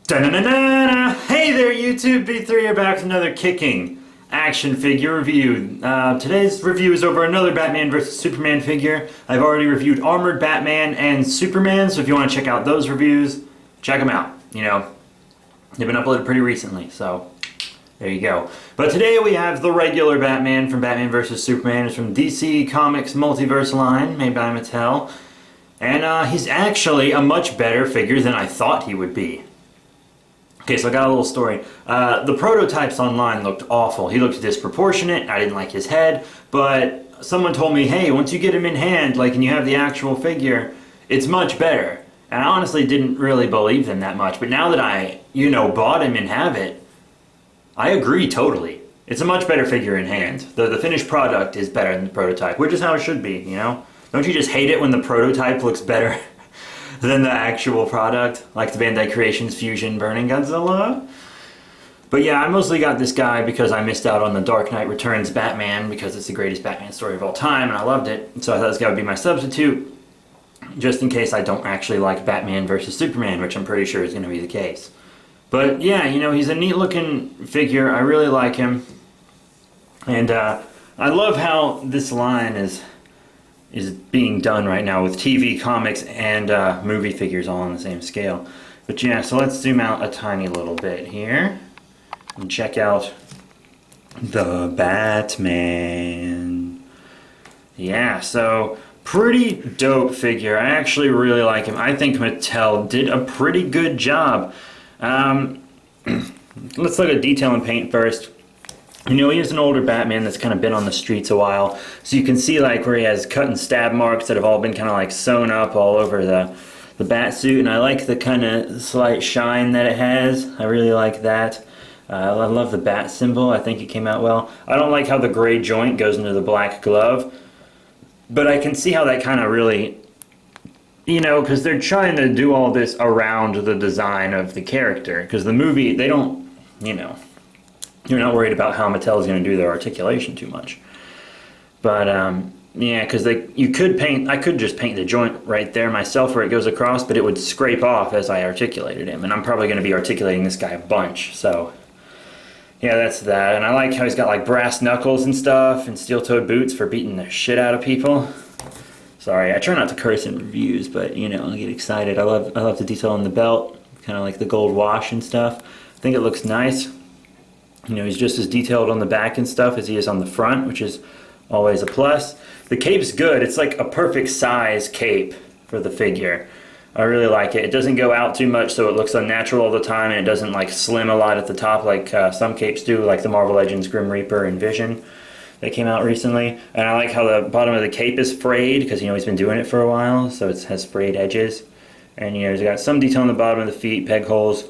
Da-na-na-na-na. Hey there YouTube, B3 are back with another kicking action figure review. Today's review is over another Batman vs. Superman figure. I've already reviewed Armored Batman and Superman, so if you want to check out those reviews, check them out. You know, they've been uploaded pretty recently, so there you go. But today we have the regular Batman from Batman vs. Superman. It's from DC Comics Multiverse line, made by Mattel. And he's actually a much better figure than I thought he would be. Okay, so I got a little story. The prototypes online looked awful. He looked disproportionate. I didn't like his head, but someone told me, hey, once you get him in hand, like, and you have the actual figure, it's much better. And I honestly didn't really believe them that much, but now that I, bought him and have it, I agree totally. It's a much better figure in hand. The finished product is better than the prototype, which is how it should be, Don't you just hate it when the prototype looks better than the actual product, like the Bandai Creations Fusion Burning Godzilla? But yeah, I mostly got this guy because I missed out on the Dark Knight Returns Batman because it's the greatest Batman story of all time and I loved it. So I thought this guy would be my substitute, just in case I don't actually like Batman vs. Superman, which I'm pretty sure is going to be the case. But yeah, he's a neat looking figure. I really like him. And I love how this line is being done right now with TV, comics, and movie figures all on the same scale. But yeah, so let's zoom out a tiny little bit here and check out the Batman. Yeah, so pretty dope figure. I actually really like him. I think Mattel did a pretty good job. Let's look at detail and paint first. He is an older Batman that's kind of been on the streets a while. So you can see like where he has cut and stab marks that have all been kind of like sewn up all over the bat suit. And I like the kind of slight shine that it has. I really like that. I love the bat symbol. I think it came out well. I don't like how the gray joint goes into the black glove. But I can see how that kind of really, because they're trying to do all this around the design of the character. Because the movie, they don't, you're not worried about how Mattel is going to do their articulation too much. But, yeah, because I could just paint the joint right there myself where it goes across, but it would scrape off as I articulated him. And I'm probably going to be articulating this guy a bunch, so yeah, that's that. And I like how he's got like brass knuckles and stuff and steel-toed boots for beating the shit out of people. Sorry, I try not to curse in reviews, but, I get excited. I love the detail on the belt, kind of like the gold wash and stuff. I think it looks nice. He's just as detailed on the back and stuff as he is on the front, which is always a plus. The cape's good. It's like a perfect size cape for the figure. I really like it. It doesn't go out too much, so it looks unnatural all the time, and it doesn't like slim a lot at the top like some capes do, like the Marvel Legends Grim Reaper and Vision that came out recently. And I like how the bottom of the cape is frayed, because he's been doing it for a while, so it has frayed edges. And he's got some detail on the bottom of the feet, peg holes.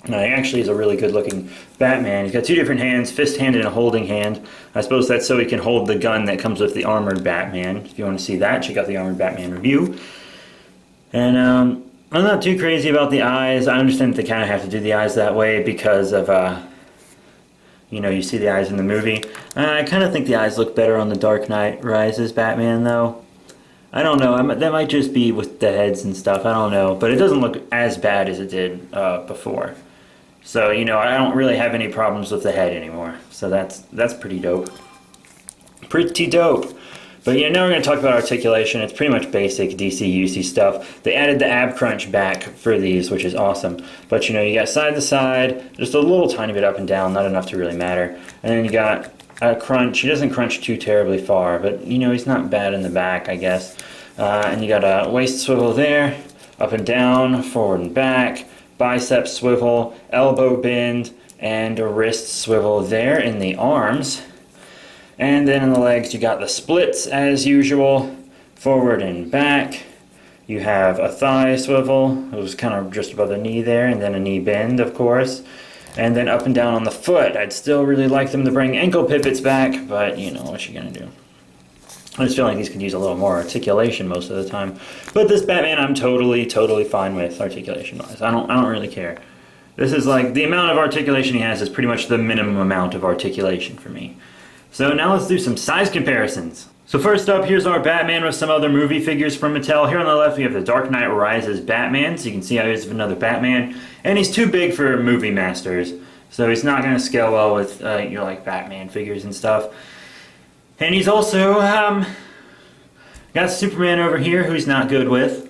He actually is a really good looking Batman. He's got two different hands, fist hand and a holding hand. I suppose that's so he can hold the gun that comes with the Armored Batman. If you want to see that, check out the Armored Batman review. And I'm not too crazy about the eyes. I understand that they kind of have to do the eyes that way because of, you see the eyes in the movie. I kind of think the eyes look better on the Dark Knight Rises Batman, though. I don't know. That might just be with the heads and stuff. I don't know. But it doesn't look as bad as it did before. So, I don't really have any problems with the head anymore. So that's pretty dope. Pretty dope. But yeah, now we're going to talk about articulation. It's pretty much basic DC-UC stuff. They added the ab crunch back for these, which is awesome. But you got side to side, just a little tiny bit up and down, not enough to really matter. And then you got a crunch. He doesn't crunch too terribly far, but he's not bad in the back, I guess. And you got a waist swivel there, up and down, forward and back, bicep swivel, elbow bend, and a wrist swivel there in the arms. And then in the legs you got the splits as usual, forward and back. You have a thigh swivel, it was kind of just above the knee there, and then a knee bend, of course. And then up and down on the foot. I'd still really like them to bring ankle pivots back, but what you gonna do? I just feel like these could use a little more articulation most of the time. But this Batman I'm totally fine with articulation-wise. I don't really care. This is like, the amount of articulation he has is pretty much the minimum amount of articulation for me. So now let's do some size comparisons. So first up, here's our Batman with some other movie figures from Mattel. Here on the left, we have the Dark Knight Rises Batman, so you can see how here's another Batman. And he's too big for movie masters, so he's not going to scale well with, like Batman figures and stuff. And he's also, got Superman over here, who he's not good with.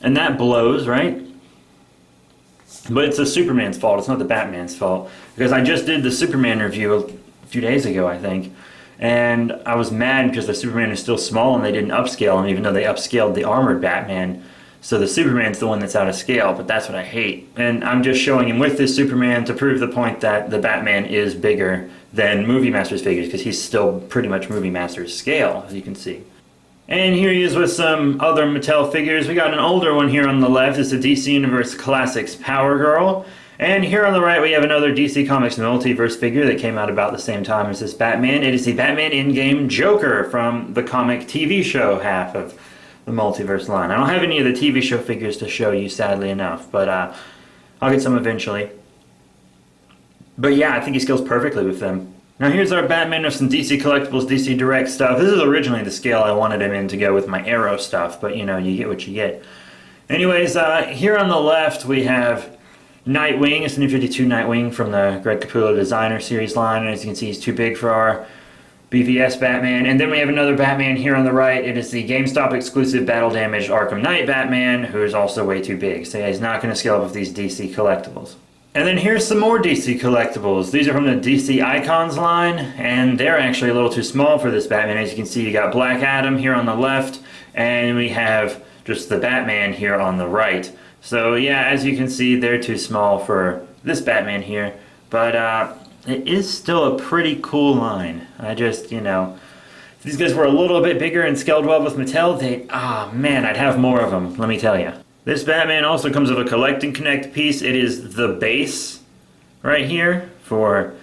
And that blows, right? But it's the Superman's fault, it's not the Batman's fault. Because I just did the Superman review a few days ago, I think. And I was mad because the Superman is still small and they didn't upscale him, even though they upscaled the armored Batman. So the Superman's the one that's out of scale, but that's what I hate. And I'm just showing him with this Superman to prove the point that the Batman is bigger than Movie Masters figures, because he's still pretty much Movie Masters scale, as you can see. And here he is with some other Mattel figures. We got an older one here on the left. It's the DC Universe Classics Power Girl. And here on the right, we have another DC Comics Multiverse figure that came out about the same time as this Batman. It is the Batman in-game Joker from the comic TV show half of the Multiverse line. I don't have any of the TV show figures to show you, sadly enough, but I'll get some eventually. But yeah, I think he scales perfectly with them. Now here's our Batman with some DC Collectibles, DC Direct stuff. This is originally the scale I wanted him in to go with my Arrow stuff, but you know, you get what you get. Anyways, here on the left, we have Nightwing. It's the New 52 Nightwing from the Greg Capullo Designer Series line, and as you can see, he's too big for our BvS Batman. And then we have another Batman here on the right. It is the GameStop exclusive Battle Damaged Arkham Knight Batman, who is also way too big. So yeah, he's not going to scale up with these DC Collectibles. And then here's some more DC Collectibles. These are from the DC Icons line, and they're actually a little too small for this Batman. As you can see, you got Black Adam here on the left, and we have just the Batman here on the right. So yeah, as you can see, they're too small for this Batman here, but it is still a pretty cool line. I just, you know, if these guys were a little bit bigger and scaled well with Mattel, man, I'd have more of them, let me tell you. This Batman also comes with a Collect and Connect piece. It is the base right here for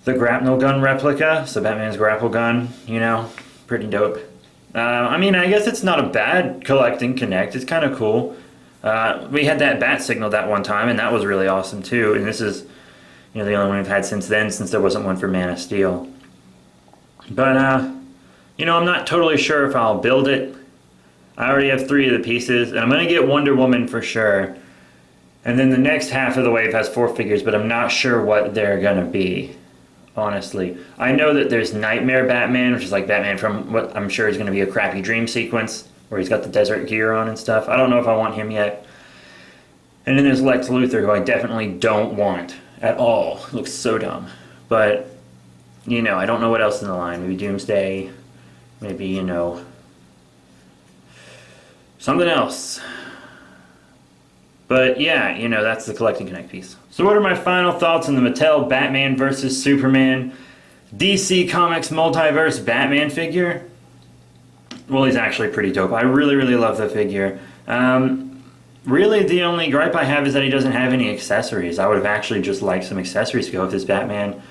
the grapnel gun replica. So Batman's grapple gun, you know, pretty dope. I mean, I guess it's not a bad Collect and Connect. It's kind of cool. We had that bat signal that one time, and that was really awesome too. And this is, you know, the only one we've had since then, since there wasn't one for Man of Steel. But, you know, I'm not totally sure if I'll build it. I already have 3 of the pieces, and I'm going to get Wonder Woman for sure. And then the next half of the wave has 4 figures, but I'm not sure what they're going to be, honestly. I know that there's Nightmare Batman, which is like Batman from what I'm sure is going to be a crappy dream sequence, where he's got the desert gear on and stuff. I don't know if I want him yet. And then there's Lex Luthor, who I definitely don't want at all. Looks so dumb. But, you know, I don't know what else in the line. Maybe Doomsday. Maybe, you know, something else. But yeah, you know, that's the Collect and Connect piece. So what are my final thoughts on the Mattel Batman vs. Superman DC Comics Multiverse Batman figure? Well, he's actually pretty dope. I really, really love the figure. Really, the only gripe I have is that he doesn't have any accessories. I would have actually just liked some accessories to go with this Batman.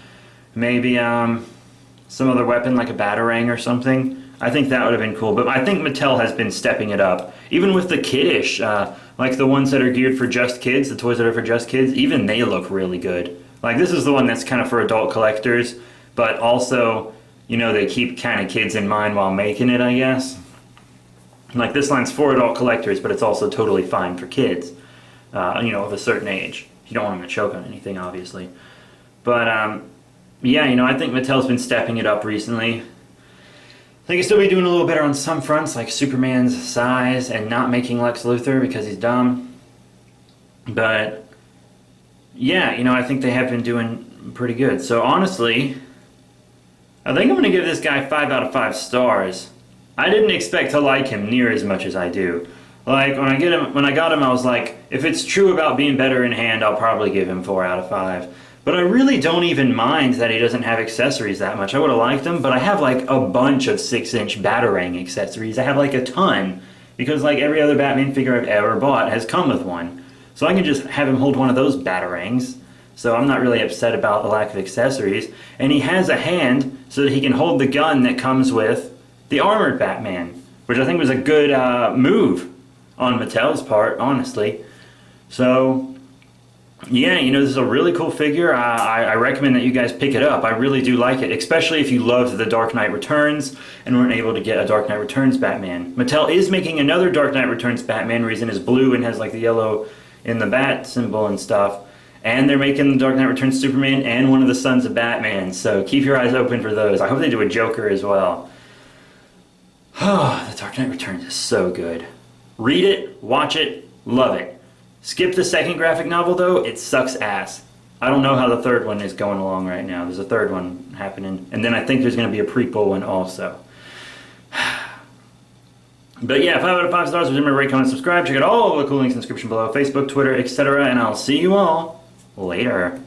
Maybe some other weapon like a Batarang or something. I think that would have been cool. But I think Mattel has been stepping it up. Even with the kiddish, like the ones that are geared for just kids, the toys that are for just kids, even they look really good. Like this is the one that's kind of for adult collectors, but also, you know, they keep kind of kids in mind while making it, I guess. Like this line's for adult collectors, but it's also totally fine for kids, you know, of a certain age. You don't want them to choke on anything, obviously. But, yeah, you know, I think Mattel's been stepping it up recently. They can still be doing a little better on some fronts, like Superman's size and not making Lex Luthor because he's dumb. But, yeah, you know, I think they have been doing pretty good. So, honestly, I think I'm going to give this guy 5 out of 5 stars. I didn't expect to like him near as much as I do. Like, when I got him, I was like, if it's true about being better in hand, I'll probably give him 4 out of 5. But I really don't even mind that he doesn't have accessories that much. I would have liked them, but I have like a bunch of 6-inch Batarang accessories. I have like a ton, because like every other Batman figure I've ever bought has come with one. So I can just have him hold one of those Batarangs. So I'm not really upset about the lack of accessories. And he has a hand so that he can hold the gun that comes with the armored Batman, which I think was a good move on Mattel's part, honestly. So Yeah, you know, this is a really cool figure. I recommend that you guys pick it up. I really do like it, especially if you loved the Dark Knight Returns and weren't able to get a Dark Knight Returns Batman. Mattel is making another Dark Knight Returns Batman. Reason is blue and has like the yellow in the bat symbol and stuff. And they're making the Dark Knight Returns Superman and one of the Sons of Batman. So keep your eyes open for those. I hope they do a Joker as well. Oh, the Dark Knight Returns is so good. Read it, watch it, love it. Skip the second graphic novel though, it sucks ass. I don't know how the third one is going along right now. There's a third one happening. And then I think there's going to be a prequel one also. But yeah, 5 out of 5 stars. Remember to rate, comment, subscribe. Check out all the cool links in the description below. Facebook, Twitter, etc. And I'll see you all later.